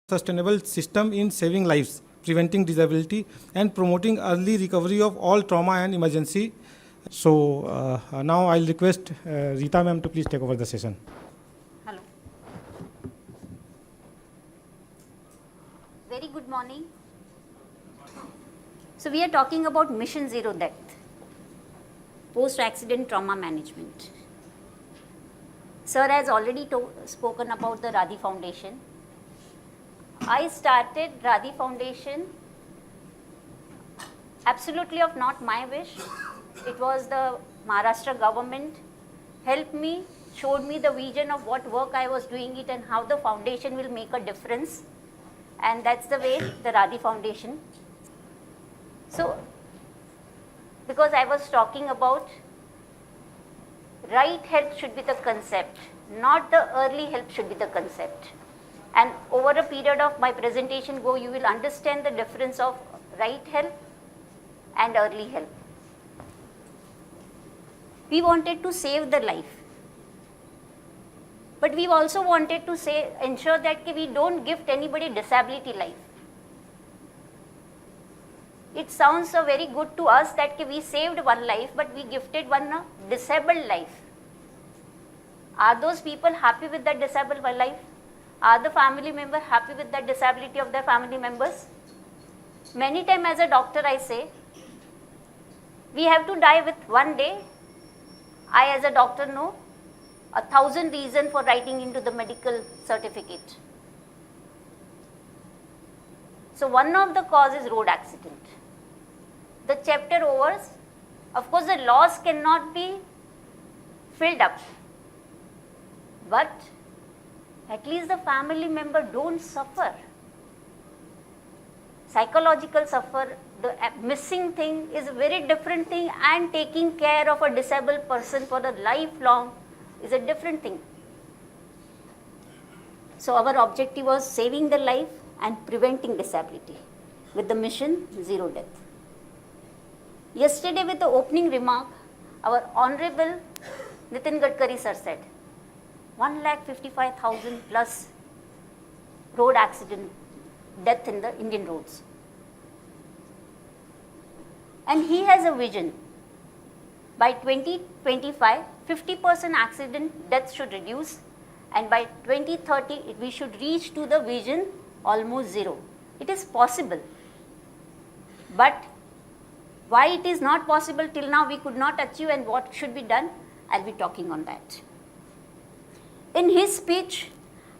sustainable system in saving lives, preventing disability, and promoting early recovery of all trauma and emergency. So now I'll request Rita ma'am to please take over the session. Hello. Very good morning. So we are talking about Mission Zero Death, post-accident trauma management. Sir has already spoken about the RADHEE Foundation. I started RADHEE Foundation absolutely of not my wish. It was the Maharashtra government helped me, showed me the vision of what work I was doing it and how the foundation will make a difference. And that's the way the RADHEE Foundation. So, because I was talking about right help should be the concept, not the early help should be the concept. And over a period of my presentation you will understand the difference of right help and early help. We wanted to save the life, but we also wanted to ensure that we don't gift anybody disability life. It sounds so very good to us that we saved one life, but we gifted one disabled life. Are those people happy with that disabled life? Are the family members happy with the disability of their family members? Many times as a doctor I say, we have to die with one day. I as a doctor know 1,000 reasons for writing into the medical certificate. So one of the causes is road accident. The chapter overs, of course the loss cannot be filled up, but at least the family member don't suffer. Psychological suffer, the missing thing is a very different thing, and taking care of a disabled person for a lifelong is a different thing. So our objective was saving the life and preventing disability with the Mission Zero Death. Yesterday with the opening remark, our Honorable Nitin Gadkari sir said, 1,55,000 plus road accident death in the Indian roads. And he has a vision. By 2025, 50% accident deaths should reduce, and by 2030, we should reach to the vision almost zero. It is possible. But why it is not possible till now we could not achieve and what should be done, I'll be talking on that. In his speech,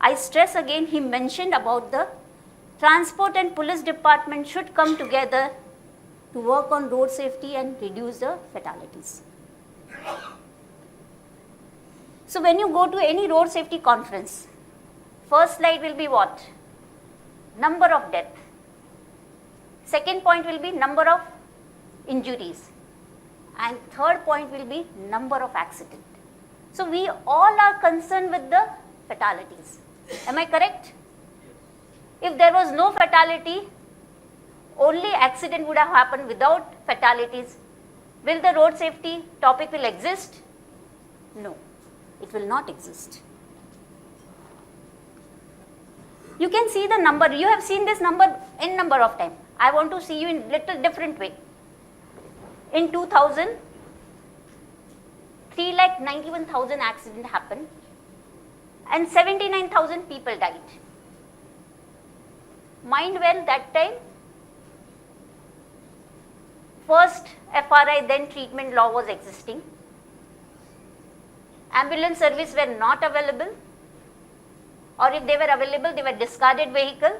I stress again, he mentioned about the transport and police department should come together to work on road safety and reduce the fatalities. So when you go to any road safety conference, first slide will be what? Number of death. Second point will be number of injuries. And third point will be number of accidents. So we all are concerned with the fatalities. Am I correct? If there was no fatality, only accident would have happened without fatalities. Will the road safety topic will exist? No, it will not exist. You can see the number. You have seen this number n number of times. I want to see you in little different way. In 2000, 3,91,000 accidents happened and 79,000 people died. Mind well, that time, first FRI then treatment law was existing. Ambulance service were not available, or if they were available, they were discarded vehicle,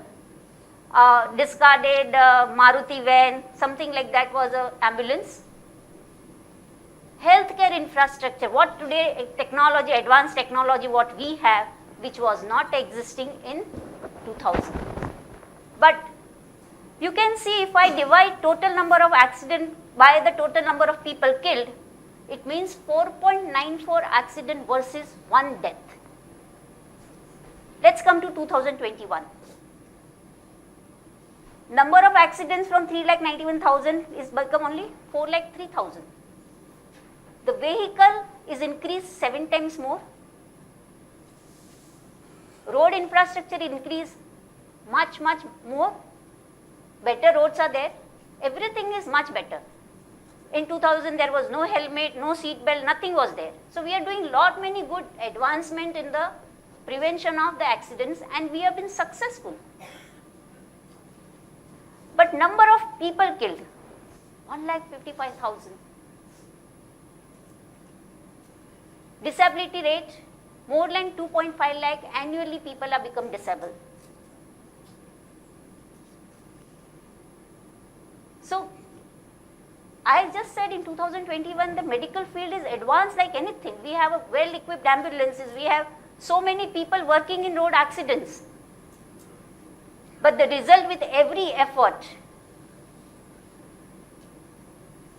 discarded Maruti van, something like that was an ambulance. Healthcare infrastructure, what today technology, advanced technology what we have, which was not existing in 2000. But you can see if I divide total number of accidents by the total number of people killed, it means 4.94 accident versus 1 death. Let's come to 2021. Number of accidents from 3,91,000 is become only 4,03,000. The vehicle is increased 7 times more. Road infrastructure increased much more. Better roads are there. Everything is much better. In 2000 there was no helmet, no seat belt, nothing was there. So we are doing lot many good advancement in the prevention of the accidents, and we have been successful. But number of people killed, 1,55,000. Disability rate, more than 2.5 lakh annually people have become disabled. So I just said in 2021 the medical field is advanced like anything. We have a well-equipped ambulances, we have so many people working in road accidents. But the result, with every effort,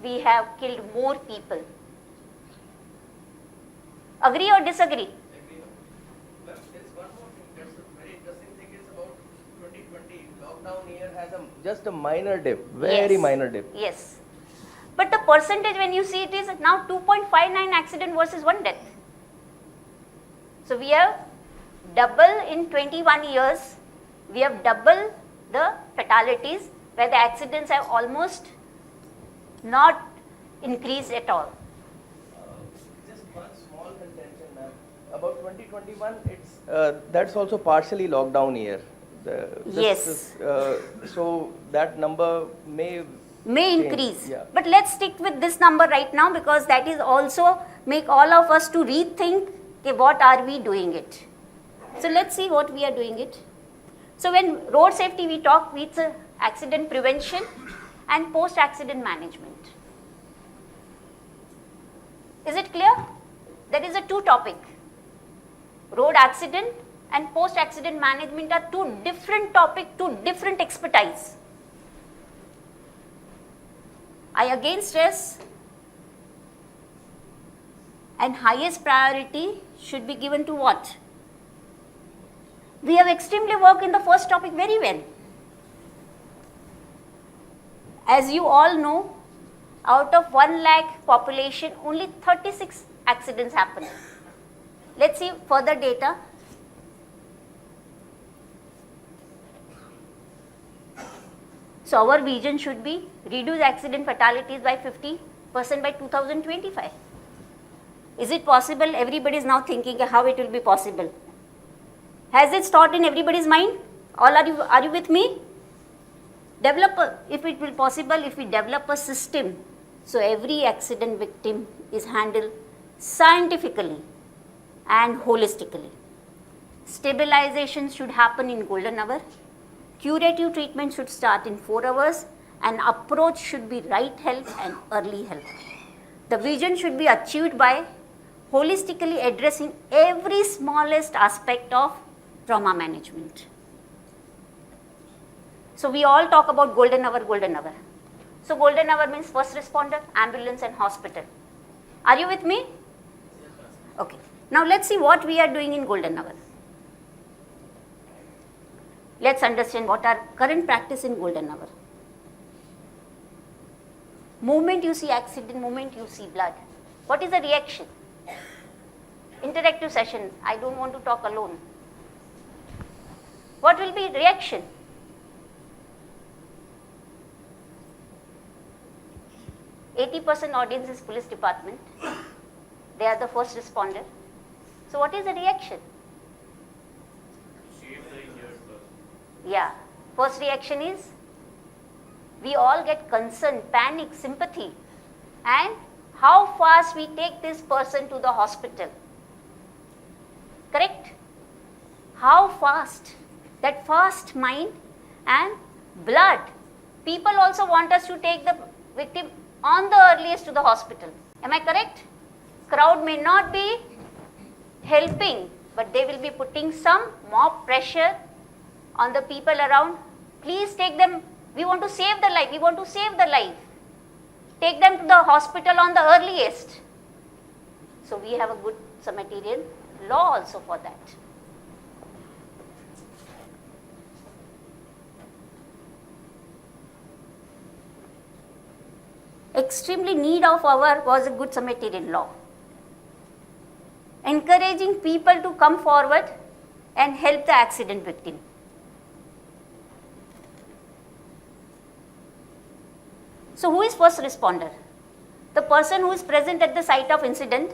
we have killed more people. Agree or disagree? But there's one more thing. That's a very interesting thing is about 2020. Lockdown year has just a minor dip, very Yes. minor dip. Yes. But the percentage, when you see, it is now 2.59 accident versus 1 death. So we have double in 21 years, we have double the fatalities, where the accidents have almost not increased at all. Just one small contention, ma'am. About 2021, that's also partially lockdown year. Yes. So that number may change. Increase. Yeah. But let's stick with this number right now, because that is also make all of us to rethink, okay, what are we doing it. So let's see what we are doing it. So when road safety we talk, it's accident prevention and post-accident management. Is it clear? That is a two topic. Road accident and post-accident management are two different topic, two different expertise. I again stress, and highest priority should be given to what? We have extremely worked in the first topic very well. As you all know, out of 1 lakh population, only 36 accidents happen. Let's see further data. So our vision should be reduce accident fatalities by 50% by 2025. Is it possible? Everybody is now thinking how it will be possible. Has it thought in everybody's mind? All are you with me? If it will possible, if we develop a system, so every accident victim is handled scientifically and holistically. Stabilization should happen in golden hour. Curative treatment should start in 4 hours, and approach should be right help and early help. The vision should be achieved by holistically addressing every smallest aspect of trauma management. So we all talk about golden hour, golden hour. So golden hour means first responder, ambulance and hospital. Are you with me? Okay. Now let's see what we are doing in golden hour. Let's understand what our current practice in golden hour. Moment you see accident, moment you see blood. What is the reaction? Interactive session. I don't want to talk alone. What will be reaction? %80 audience is police department. They are the first responder. So what is the reaction? Save the injured person. Yeah. First reaction is we all get concern, panic, sympathy, and how fast we take this person to the hospital. Correct? How fast? That fast mind and blood. People also want us to take the victim on the earliest to the hospital. Am I correct? Crowd may not be helping, but they will be putting some mob pressure on the people around. Please take them. We want to save the life. We want to save the life. Take them to the hospital on the earliest. So we have a good material law also for that. Extremely need of our was a good Samaritan law. Encouraging people to come forward and help the accident victim. So who is first responder? The person who is present at the site of incident.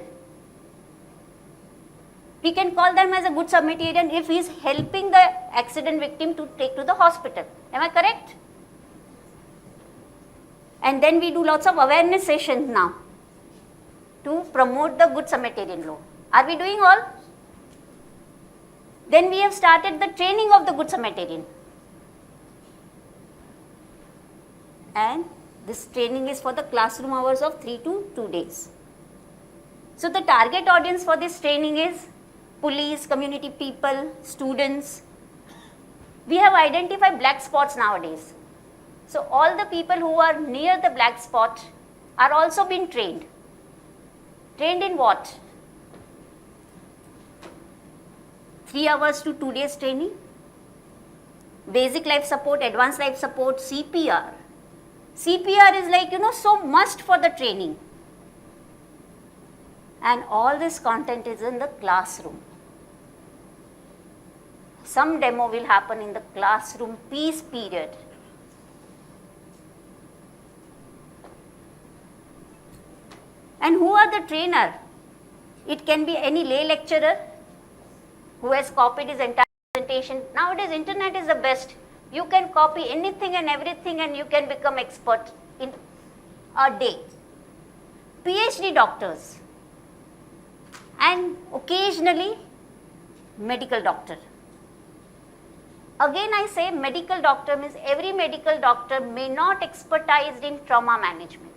We can call them as a good Samaritan if he is helping the accident victim to take to the hospital. Am I correct? And then we do lots of awareness sessions now to promote the good Samaritan law. Are we doing all? Then we have started the training of the good Samaritan. And this training is for the classroom hours of 3 to 2 days. So the target audience for this training is police, community people, students. We have identified black spots nowadays. So all the people who are near the black spot are also being trained. Trained in what? 3 hours to 2 days training. Basic life support, advanced life support, CPR. CPR is like, so must for the training. And all this content is in the classroom. Some demo will happen in the classroom peace period. And who are the trainer? It can be any lay lecturer who has copied his entire presentation. Nowadays, internet is the best. You can copy anything and everything and you can become expert in a day. PhD doctors and occasionally medical doctor. Again I say medical doctor means every medical doctor may not expertise in trauma management.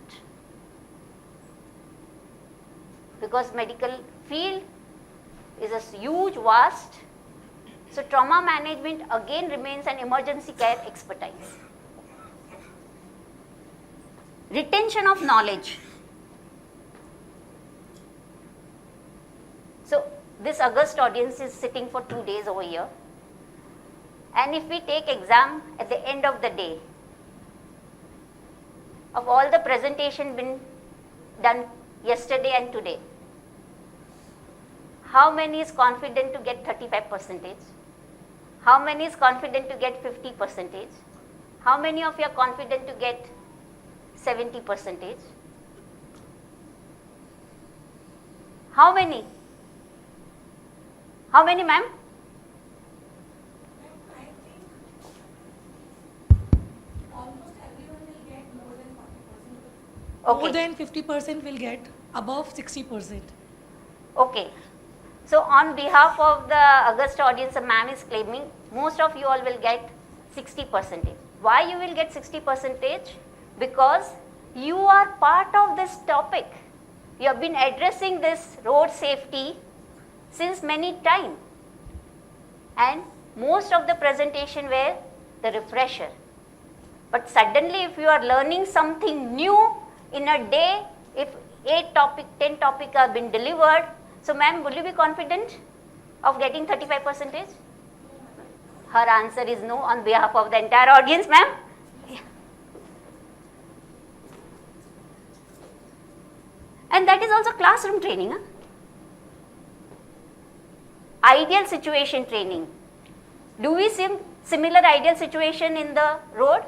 Because medical field is a huge, vast. So trauma management again remains an emergency care expertise. Retention of knowledge. So this august audience is sitting for 2 days over here. And if we take exam at the end of the day, of all the presentation been done yesterday and today, how many is confident to get 35%? How many is confident to get 50%? How many of you are confident to get 70%? How many? How many, ma'am? I think almost everyone will get more than 40%. Okay. More than 50% will get above 60%. Okay. So on behalf of the august audience, a ma'am is claiming most of you all will get 60%. Why you will get 60%? Because you are part of this topic. You have been addressing this road safety since many time. And most of the presentation were the refresher. But suddenly if you are learning something new in a day, if 8 topic, 10 topic have been delivered, so ma'am, will you be confident of getting 35%? Her answer is no on behalf of the entire audience, ma'am. And that is also classroom training. Huh? Ideal situation training. Do we see similar ideal situation in the road?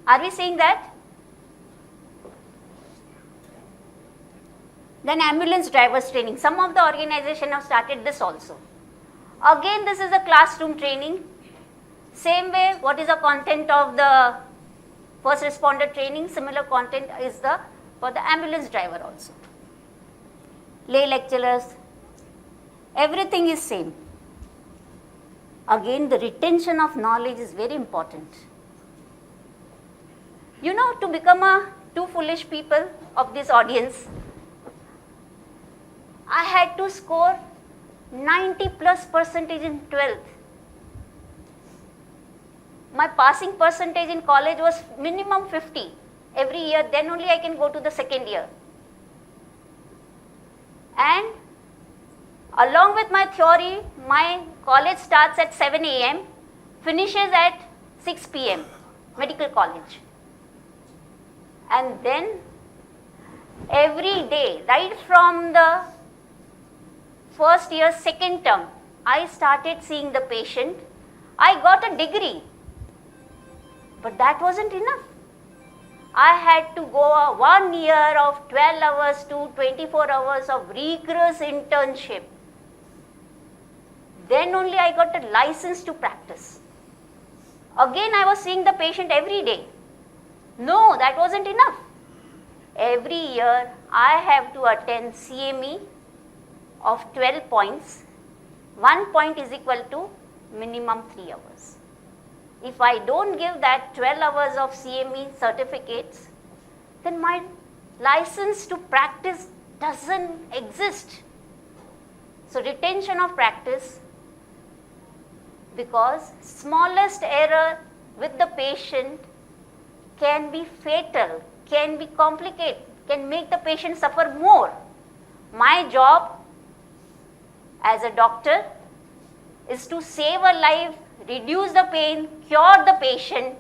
Are we seeing that? Then ambulance drivers training. Some of the organizations have started this also. Again, this is a classroom training. Same way, what is the content of the first responder training? Similar content is for the ambulance driver also. Lay lecturers, everything is same. Again, the retention of knowledge is very important. To become two foolish people of this audience, I had to score 90+% in 12th. My passing percentage in college was minimum 50 every year, then only I can go to the second year. And along with my theory, my college starts at 7 a.m., finishes at 6 p.m., medical college. And then every day, right from the first year, second term, I started seeing the patient. I got a degree, but that wasn't enough. I had to go 1 year of 12 hours to 24 hours of rigorous internship. Then only I got a license to practice. Again, I was seeing the patient every day. No, that wasn't enough. Every year, I have to attend CME of 12 points. 1 point is equal to minimum 3 hours. If I don't give that 12 hours of CME certificates, then my license to practice doesn't exist. So retention of practice, because smallest error with the patient can be fatal, can be complicated, can make the patient suffer more. My job as a doctor is to save a life, reduce the pain, cure the patient.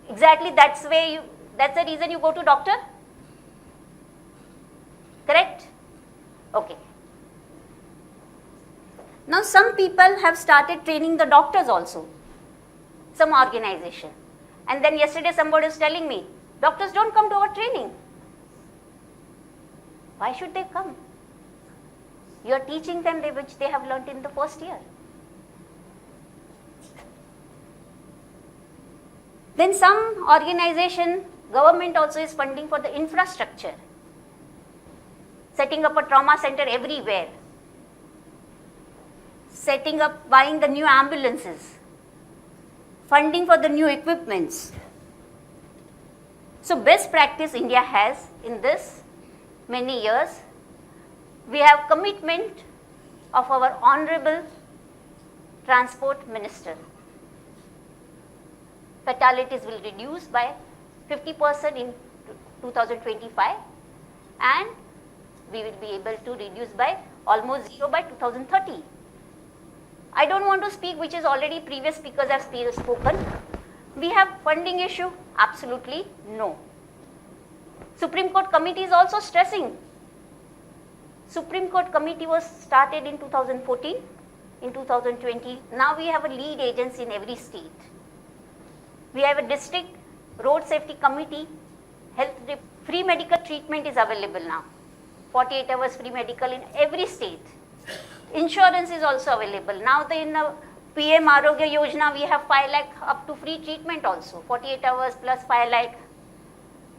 Exactly, that's the reason you go to doctor? Correct? Okay. Now some people have started training the doctors also, some organization. And then yesterday somebody was telling me, doctors don't come to our training. Why should they come? You are teaching them which they have learnt in the first year. Then some organization, government also is funding for the infrastructure, setting up a trauma center everywhere, setting up, buying the new ambulances, funding for the new equipments. So best practice India has in this many years. We have commitment of our Honorable Transport Minister. Fatalities will reduce by 50% in 2025 and we will be able to reduce by almost zero by 2030. I don't want to speak which is already previous speakers have spoken. We have funding issue? Absolutely no. Supreme Court committee is also stressing. Supreme Court committee was started in 2014, in 2020. Now we have a lead agency in every state. We have a district road safety committee. Free medical treatment is available now. 48 hours free medical in every state. Insurance is also available. Now in the PM Arogya Yojana, we have 5 lakh up to free treatment also. 48 hours plus 5 lakh.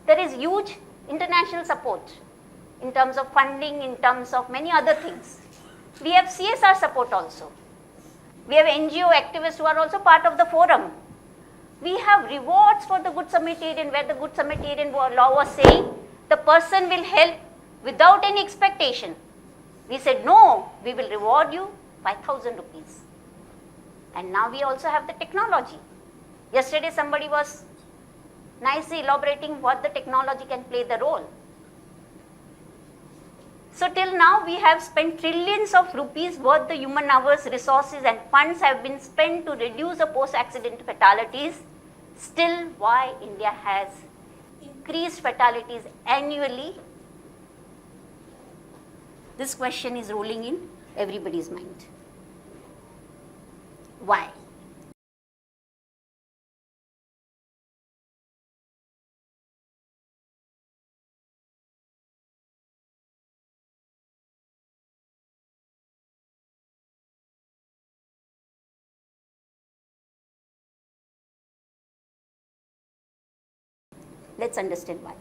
There is huge international support in terms of funding, in terms of many other things. We have CSR support also. We have NGO activists who are also part of the forum. We have rewards for the Good Samaritan, where the Good Samaritan law was saying the person will help without any expectation. We said, no, we will reward you 5,000 rupees. And now we also have the technology. Yesterday somebody was nicely elaborating what the technology can play the role. So till now we have spent trillions of rupees worth the human hours, resources and funds have been spent to reduce the post-accident fatalities. Still, why India has increased fatalities annually? This question is rolling in everybody's mind. Why? Let's understand why.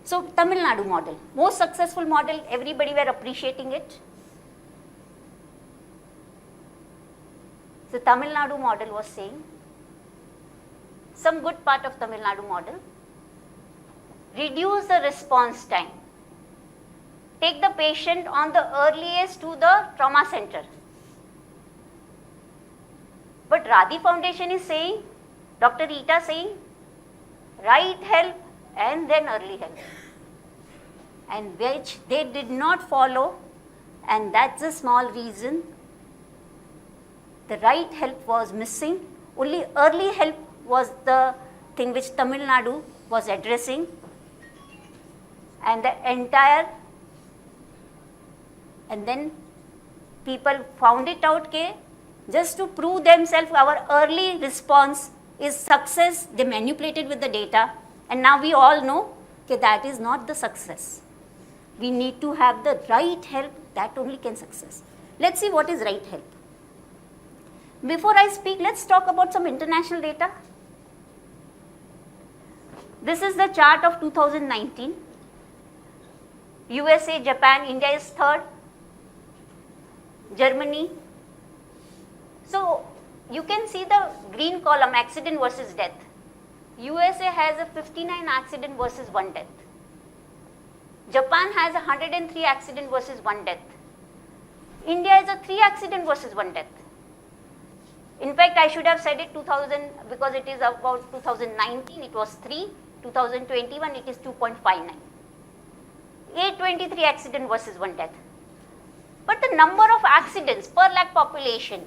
So, Tamil Nadu model, most successful model, everybody were appreciating it. So, Tamil Nadu model was saying, some good part of Tamil Nadu model, reduce the response time. Take the patient on the earliest to the trauma center. But RADHEE Foundation is saying, Dr. Rita saying, right help and then early help, and which they did not follow, and that's a small reason. The right help was missing, only early help was the thing which Tamil Nadu was addressing, and the entire, and then people found it out, just to prove themselves, our early response is success, they manipulated with the data, and now we all know that is not the success. We need to have the right help, that only can success. Let's see what is right help. Before I speak, let's talk about some international data. This is the chart of 2019. USA, Japan, India is third, Germany. So you can see the green column, accident versus death. USA has a 59 accident versus 1 death. Japan has 103 accident versus 1 death. India is a 3 accident versus 1 death. In fact, I should have said it 2000 because it is about 2019, it was 3, 2021 it is 2.59. 823 accident versus 1 death. But the number of accidents per lakh population,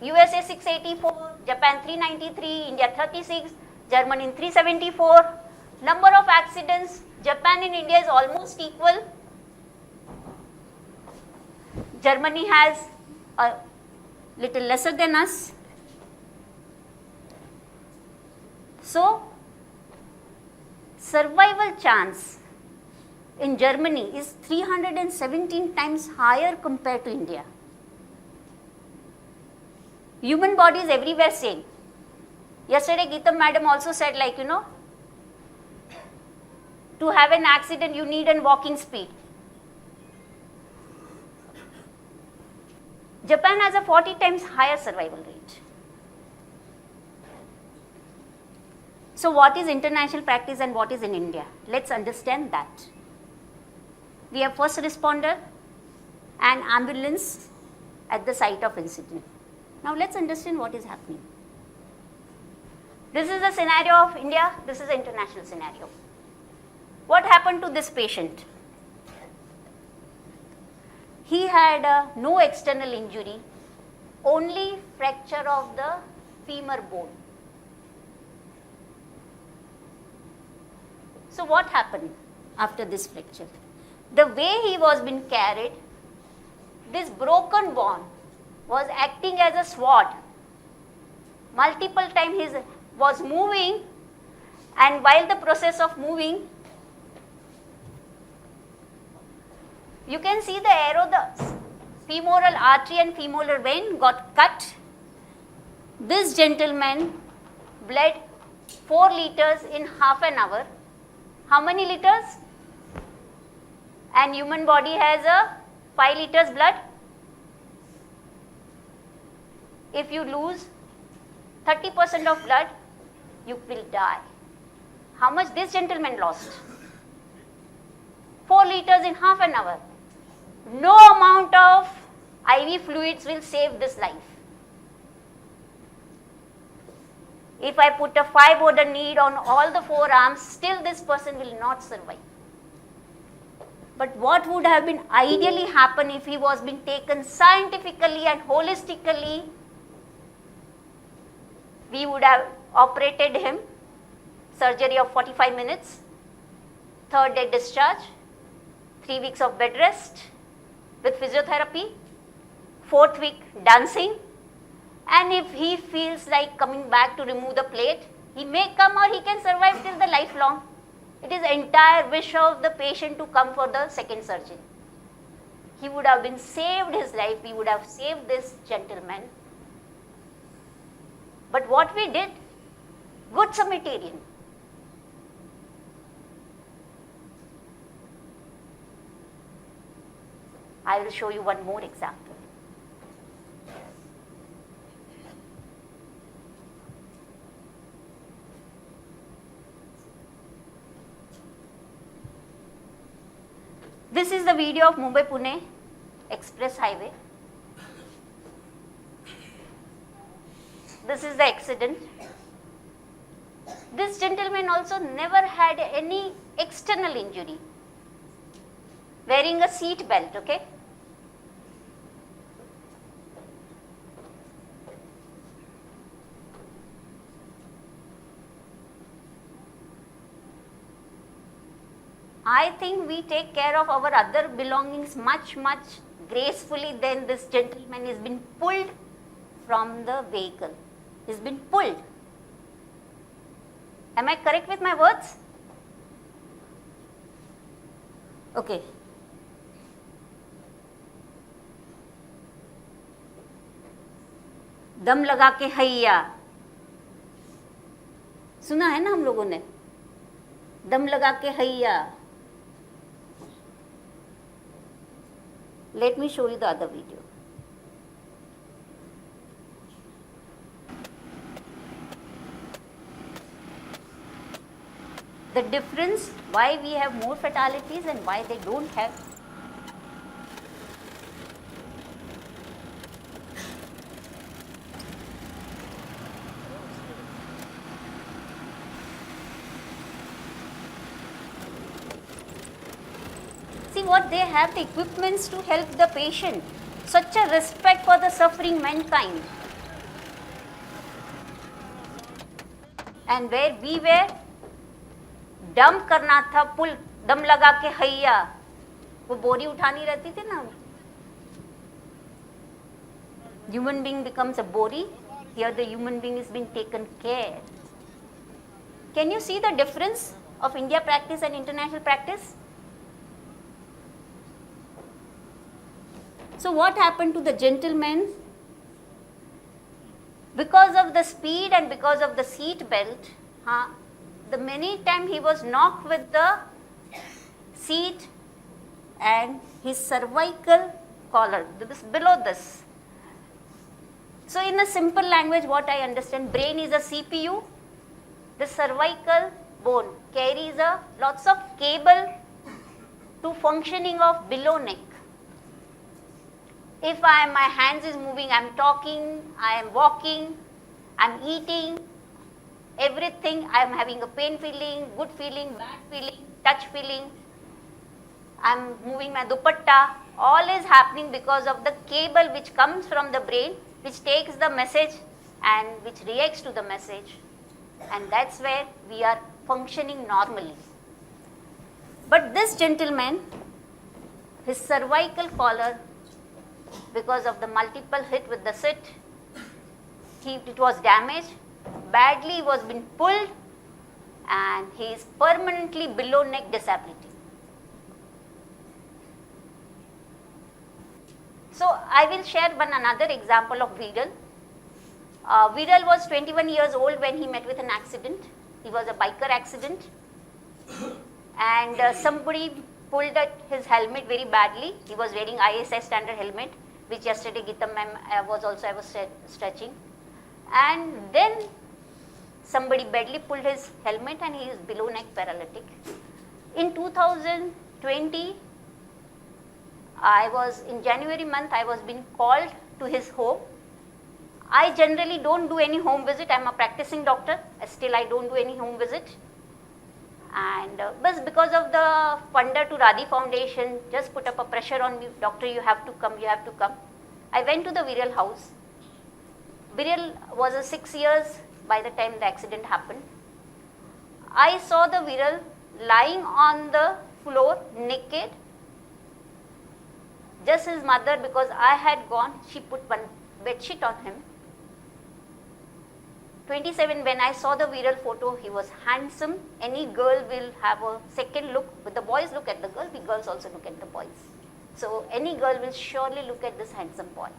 USA 684, Japan 393, India 36, Germany 374. Number of accidents, Japan and India is almost equal. Germany has a little lesser than us. So, survival chance in Germany is 317 times higher compared to India. Human body is everywhere same. Yesterday Geetam madam also said, like, to have an accident you need a walking speed. Japan has a 40 times higher survival rate. So what is international practice and what is in India? Let's understand that. We have first responder and ambulance at the site of incident. Now let's understand what is happening. This is the scenario of India, this is the international scenario. What happened to this patient? He had no external injury, only fracture of the femur bone. So what happened after this fracture? The way he was being carried, this broken bone was acting as a sword. Multiple times he was moving, and while the process of moving, you can see the arrow, the femoral artery and femoral vein got cut. This gentleman bled 4 liters in half an hour. How many liters? And human body has a 5 liters blood. If you lose 30% of blood, you will die. How much this gentleman lost? 4 liters in half an hour. No amount of IV fluids will save this life. If I put a 5-odor needle on all the forearms, still this person will not survive. But what would have been ideally happen if he was being taken scientifically and holistically? We would have operated him, surgery of 45 minutes, 3rd day discharge, 3 weeks of bed rest with physiotherapy, 4th week dancing, and if he feels like coming back to remove the plate, he may come or he can survive till the lifelong. It is the entire wish of the patient to come for the second surgery. He would have been saved his life, we would have saved this gentleman. But what we did, good Samaritan. I will show you one more example. This is the video of Mumbai-Pune Express Highway. This is the accident. This gentleman also never had any external injury. Wearing a seat belt, okay? I think we take care of our other belongings much gracefully than this gentleman is been pulled from the vehicle. He's been pulled. Am I correct with my words? Okay. दम लगा के हैया, सुना है ना हम लोगों ने, दम लगा के हैया. Let me show you the other video. The difference, why we have more fatalities and why they don't have. See what they have, the equipments to help the patient. Such a respect for the suffering mankind. And where we were, dump करना था, पुल दम लगा के हैया, वो बोरी उठानी रहती थी ना. Human being becomes a body. Here the human being is being taken care. Can you see the difference of India practice and international practice? So what happened to the gentleman? Because of the speed and because of the seat belt, the many time he was knocked with the seat and his cervical collar, this below this. So in a simple language, what I understand, brain is a CPU, the cervical bone carries a lots of cable to functioning of below neck. If my hands is moving, I am talking, I am walking, I am eating, everything, I am having a pain feeling, good feeling, bad feeling, touch feeling, I am moving my dupatta, all is happening because of the cable which comes from the brain, which takes the message and which reacts to the message, and that's where we are functioning normally. But this gentleman, his cervical collar, because of the multiple hit with the seat, it was damaged, badly was been pulled, and he is permanently below neck disability. So I will share another example of Viral. Viral was 21 years old when he met with an accident. He was a biker accident, and somebody pulled his helmet very badly. He was wearing ISI standard helmet, which yesterday Geeta ma'am I was stretching, and then somebody badly pulled his helmet and he is below neck paralytic. In 2020, in January month, I was being called to his home. I generally don't do any home visit. I am a practicing doctor. Still, I don't do any home visit. And but because of the funder to RADHEE Foundation, just put up a pressure on me, doctor, you have to come, you have to come. I went to the Viral house. Viral was 6 years by the time the accident happened. I saw the Viral lying on the floor naked. Just his mother, because I had gone, she put one bedsheet on him. 27, when I saw the Viral photo, he was handsome. Any girl will have a second look. But the boys look at the girl, the girls also look at the boys. So any girl will surely look at this handsome boy.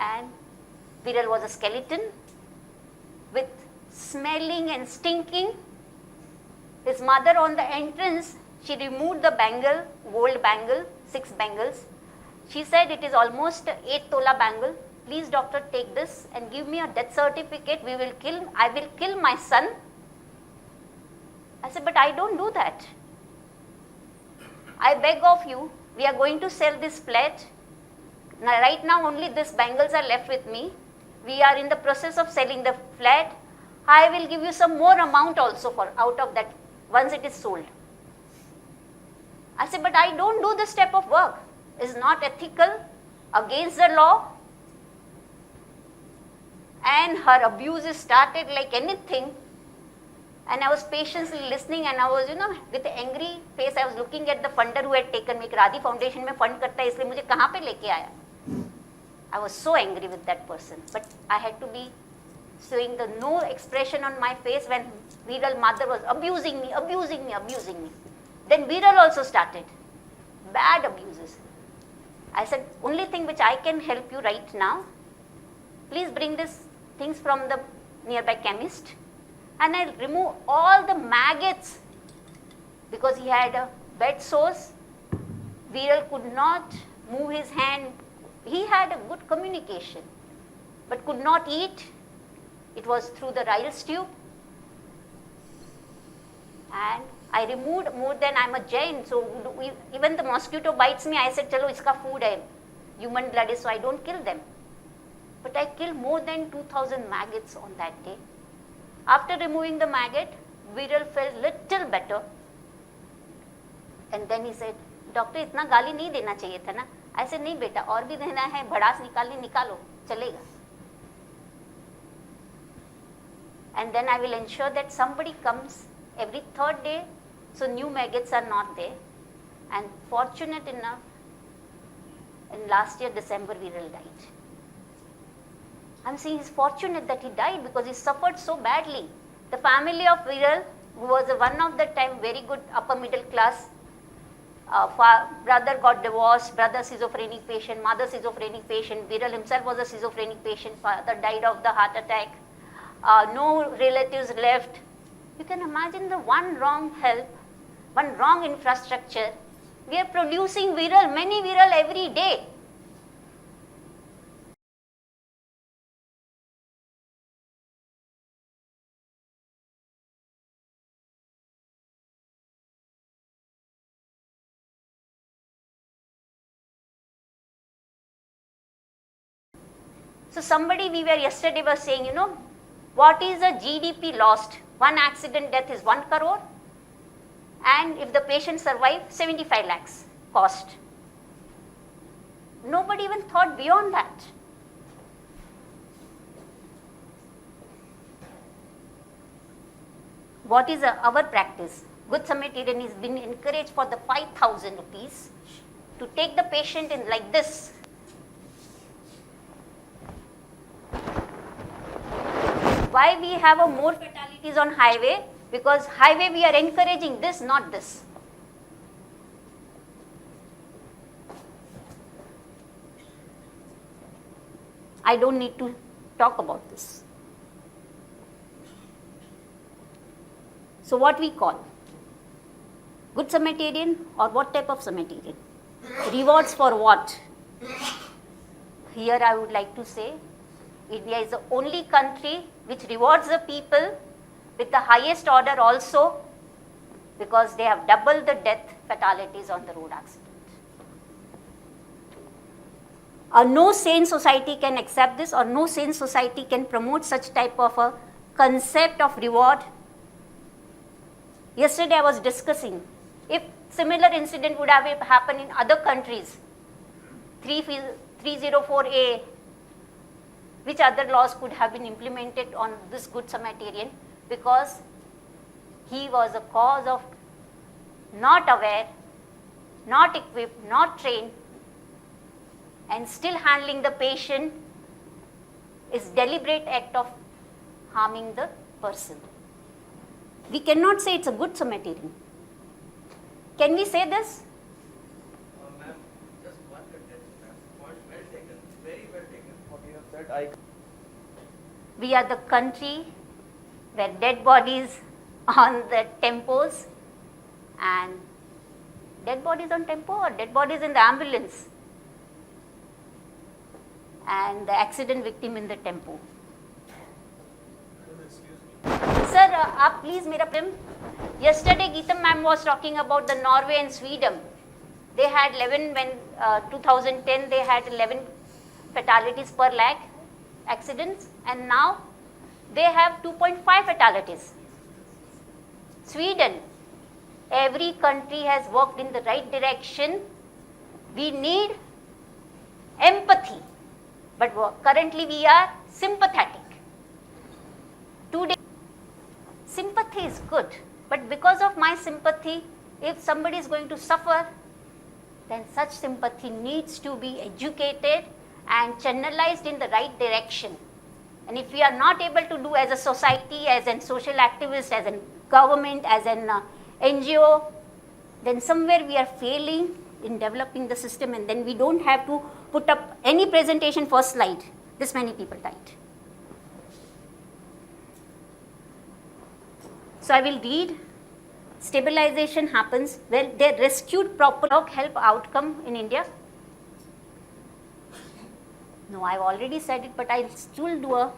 And Viral was a skeleton with smelling and stinking. His mother on the entrance, she removed the bangle, gold bangle, 6 bangles. She said it is almost 8 tola bangle. Please doctor, take this and give me a death certificate. I will kill my son. I said, but I don't do that. I beg of you, we are going to sell this flat. Now, right now only these bangles are left with me. We are in the process of selling the flat. I will give you some more amount also for out of that once it is sold. I said, but I don't do this type of work. It's not ethical, against the law. And her abuse started like anything. And I was patiently listening, and I was, with angry face, I was looking at the funder who had taken me. RADHEE Foundation में fund करता है, इसलिए मुझे कहाँ पे लेके आया? I was so angry with that person, but I had to be showing the no expression on my face when Viral mother was abusing me. Then Viral also started. Bad abuses. I said, only thing which I can help you right now, please bring these things from the nearby chemist, and I'll remove all the maggots, because he had a bed sores. Viral could not move his hand. He had a good communication, but could not eat. It was through the Ryle's tube. And I removed more than, I'm a Jain, so even the mosquito bites me, I said, chalo, iska food hai, human blood is, so I don't kill them. But I killed more than 2,000 maggots on that day. After removing the maggot, Viral felt little better. And then he said, doctor, itna gali nahi dena chahiye tha na. I said, nahi beta, aur bhi dena hai, bhadas nikalni nikalo, chalega. And then I will ensure that somebody comes every third day, so new maggots are not there. And fortunate enough, in last year December, Viral died. I'm saying he's fortunate that he died because he suffered so badly. The family of Viral, who was one of the time very good upper middle class, brother got divorced, brother schizophrenic patient, mother schizophrenic patient, Viral himself was a schizophrenic patient, father died of the heart attack, no relatives left. You can imagine the one wrong help, one wrong infrastructure. We are producing Viral, many Viral every day. So somebody we were yesterday was saying, what is the GDP lost? One accident death is 1 crore, and if the patient survives, 75 lakhs cost. Nobody even thought beyond that. What is our practice? Good Samaritan is being encouraged for the 5,000 rupees to take the patient in like this. Why we have a more fatalities on highway? Because highway we are encouraging this, not this. I don't need to talk about this. So what we call? Good Samaritan or what type of Samaritan? Rewards for what? Here I would like to say, India is the only country which rewards the people with the highest order also, because they have doubled the death fatalities on the road accident. No sane society can accept this, or no sane society can promote such type of a concept of reward. Yesterday I was discussing, if similar incident would have happened in other countries, 304A, which other laws could have been implemented on this Good Samaritan, because he was a cause of not aware, not equipped, not trained, and still handling the patient is deliberate act of harming the person. We cannot say it's a Good Samaritan. Can we say this? Ma'am, just one contention, ma'am. Point well taken, very well taken. What you have said, We are the country where dead bodies on the tempos, and dead bodies on tempo or dead bodies in the ambulance, and the accident victim in the tempo. Sir, please mera prem. Yesterday Geetam ma'am was talking about the Norway and Sweden. They had 11 when 2010 they had 11 fatalities per lakh accidents, and now they have 2.5 fatalities. Sweden, every country has worked in the right direction. We need empathy, but currently we are sympathetic. Today, sympathy is good, but because of my sympathy, if somebody is going to suffer, then such sympathy needs to be educated and channelized in the right direction. And if we are not able to do as a society, as a social activist, as a government, as an NGO, then somewhere we are failing in developing the system, and then we don't have to put up any presentation first slide. This many people died. So I will read. Stabilization happens when they rescued proper health outcome in India. No, I've already said it, but I'll still do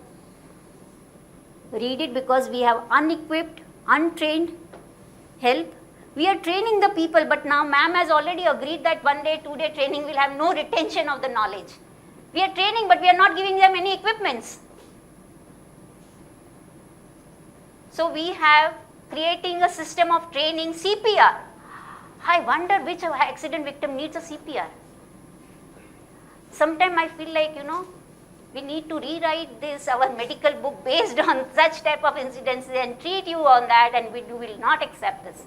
read it, because we have unequipped, untrained help. We are training the people, but now ma'am has already agreed that 1 day, 2 day training will have no retention of the knowledge. We are training, but we are not giving them any equipments. So we have creating a system of training CPR. I wonder which accident victim needs a CPR. Sometimes I feel like, we need to rewrite this, our medical book based on such type of incidents and treat you on that, and we will not accept this.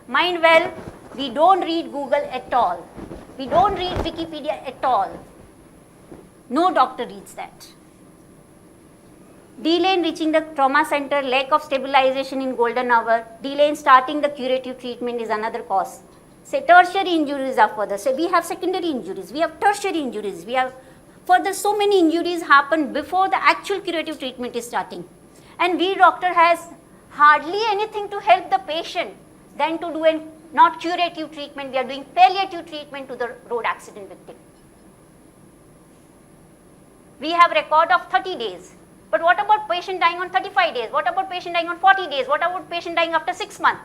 Mind well, we don't read Google at all. We don't read Wikipedia at all. No doctor reads that. Delay in reaching the trauma center, lack of stabilization in golden hour, delay in starting the curative treatment is another cause. Say tertiary injuries are further. Say we have secondary injuries, we have tertiary injuries, we have further so many injuries happen before the actual curative treatment is starting. And we doctor has hardly anything to help the patient than to do a not curative treatment, we are doing palliative treatment to the road accident victim. We have record of 30 days. But what about patient dying on 35 days? What about patient dying on 40 days? What about patient dying after 6 months?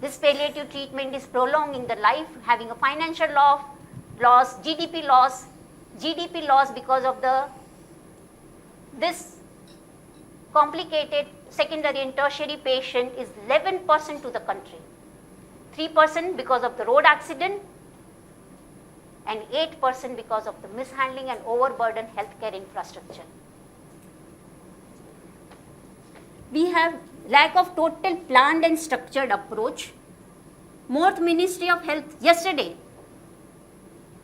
This palliative treatment is prolonging the life, having a financial loss, GDP loss because of this complicated secondary and tertiary patient is 11% to the country. 3% because of the road accident, and 8% because of the mishandling and overburdened healthcare infrastructure. We have lack of total planned and structured approach. More Ministry of Health, yesterday,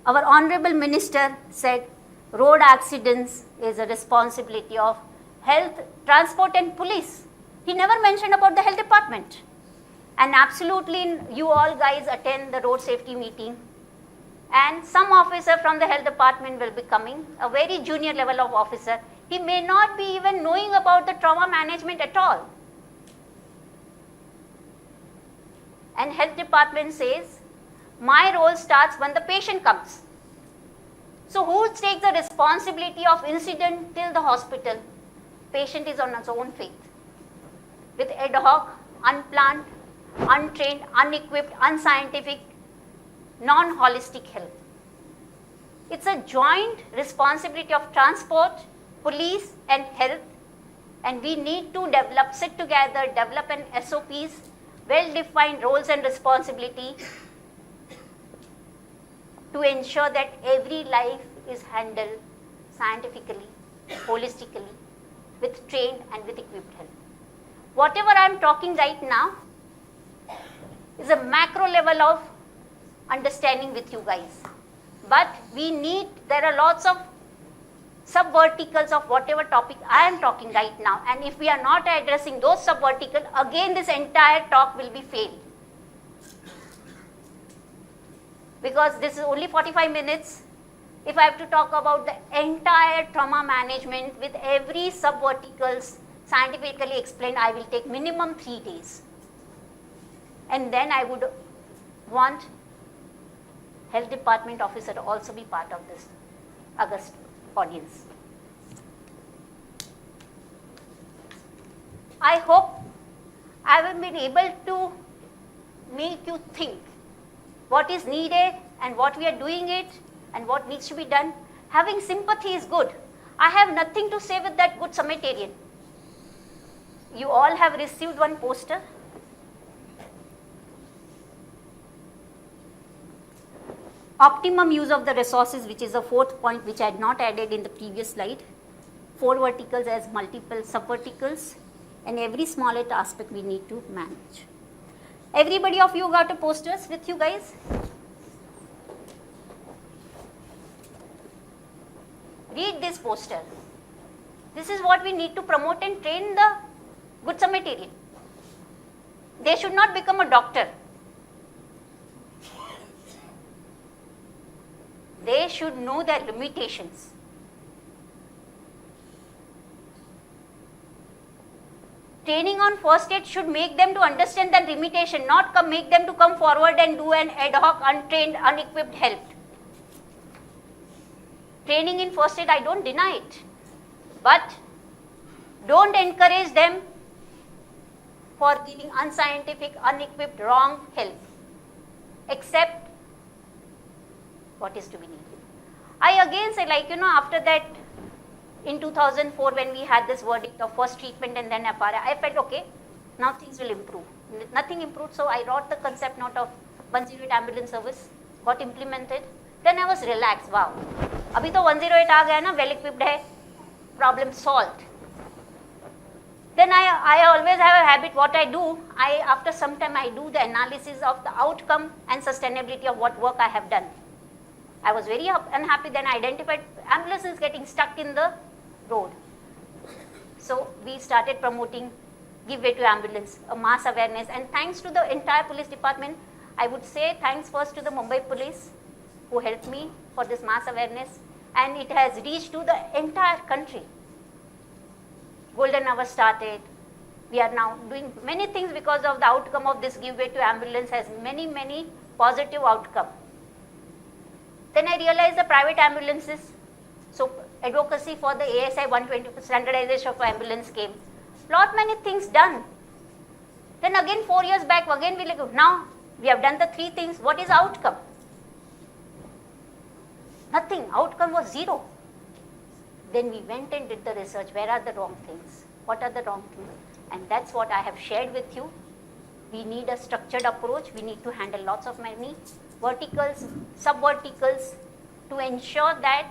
our Honorable Minister said road accidents is a responsibility of health, transport and police. He never mentioned about the health department. And absolutely you all guys attend the road safety meeting. And some officer from the health department will be coming, a very junior level of officer. He may not be even knowing about the trauma management at all. And health department says, my role starts when the patient comes. So who takes the responsibility of incident till the hospital? Patient is on his own faith. With ad hoc, unplanned, untrained, unequipped, unscientific, non-holistic help. It's a joint responsibility of transport, police and health, and we need to sit together, develop an SOPs, well-defined roles and responsibility to ensure that every life is handled scientifically, holistically, with trained and with equipped help. Whatever I am talking right now is a macro level of understanding with you guys. But there are lots of sub-verticals of whatever topic I am talking right now. And if we are not addressing those sub-verticals, again this entire talk will be failed. Because this is only 45 minutes. If I have to talk about the entire trauma management with every sub-verticals scientifically explained, I will take minimum 3 days. And then I would want health department officer to also be part of this August audience. I hope I have been able to make you think what is needed and what we are doing it and what needs to be done. Having sympathy is good. I have nothing to say with that good Samaritan. You all have received one poster. Optimum use of the resources, which is the fourth point which I had not added in the previous slide. 4 verticals as multiple sub-verticals, and every smallest aspect we need to manage. Everybody of you got a posters with you guys? Read this poster. This is what we need to promote and train the good Samaritan. They should not become a doctor. They should know their limitations. Training on first aid should make them to understand that limitation, not make them to come forward and do an ad hoc, untrained, unequipped help. Training in first aid, I don't deny it. But don't encourage them for giving unscientific, unequipped, wrong help. Accept what is to be needed. I again say, after that, in 2004, when we had this verdict of first treatment and then FRA, I felt, okay, now things will improve. Nothing improved, so I wrote the concept note of 108 ambulance service, got implemented. Then I was relaxed, wow. Abhi to 108 aa gaya na, well equipped hai, problem solved. Then I always have a habit, what I do, after some time I do the analysis of the outcome and sustainability of what work I have done. I was very unhappy, then I identified ambulances getting stuck in the road. So we started promoting give way to ambulance, a mass awareness, and thanks to the entire police department, I would say thanks first to the Mumbai police who helped me for this mass awareness, and it has reached to the entire country. Golden hour started. We are now doing many things because of the outcome of this give way to ambulance has many positive outcome. Then I realized the private ambulances, so advocacy for the ASI 120 standardization of ambulance came. Lot many things done. Then again 4 years back, again we look, now we have done the 3 things. What is outcome? Nothing. Outcome was 0. Then we went and did the research. Where are the wrong things? What are the wrong things? And that's what I have shared with you. We need a structured approach. We need to handle lots of many verticals, sub-verticals to ensure that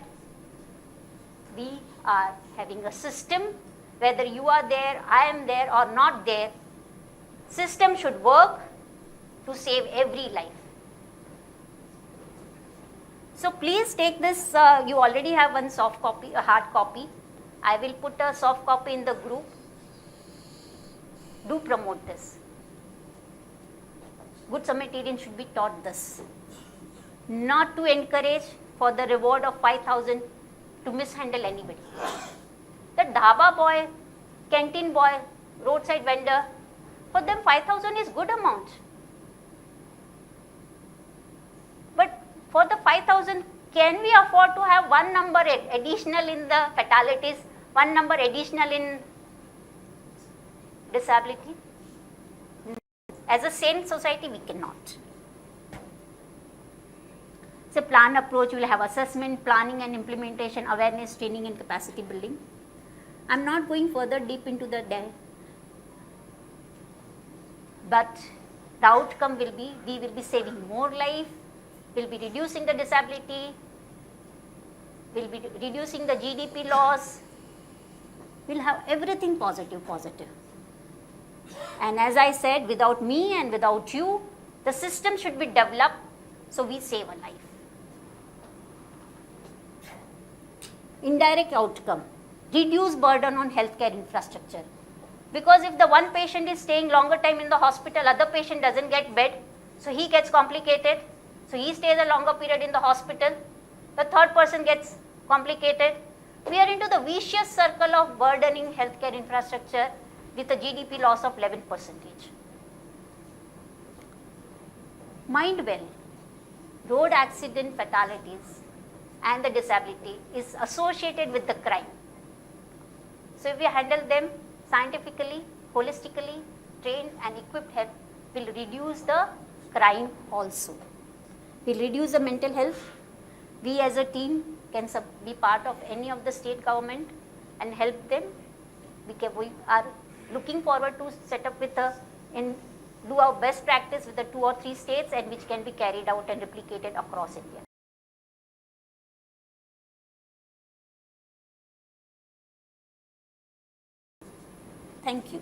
we are having a system, whether you are there, I am there or not there, system should work to save every life. So please take this, you already have one soft copy, a hard copy. I will put a soft copy in the group. Do promote this. Good Samaritan should be taught this. Not to encourage for the reward of 5,000 to mishandle anybody. The dhaba boy, canteen boy, roadside vendor, for them 5,000 is good amount. But for the 5,000, can we afford to have one number additional in the fatalities, one number additional in disability? As a sane society, we cannot. It's a plan approach. We will have assessment, planning and implementation, awareness, training and capacity building. I'm not going further deep into the but the outcome will be, we will be saving more life, we'll be reducing the disability, we'll be reducing the GDP loss, we'll have everything positive. And as I said, without me and without you, the system should be developed so we save a life. Indirect outcome, reduce burden on healthcare infrastructure. Because if the one patient is staying longer time in the hospital, other patient doesn't get bed, so he gets complicated, so he stays a longer period in the hospital, the third person gets complicated. We are into the vicious circle of burdening healthcare infrastructure with a GDP loss of 11%. Mind well, road accident fatalities and the disability is associated with the crime. So if we handle them scientifically, holistically, trained and equipped help, will reduce the crime also. Will reduce the mental health. We as a team can be part of any of the state government and help them. We are looking forward to set up with do our best practice with the 2 or 3 states and which can be carried out and replicated across India. Thank you.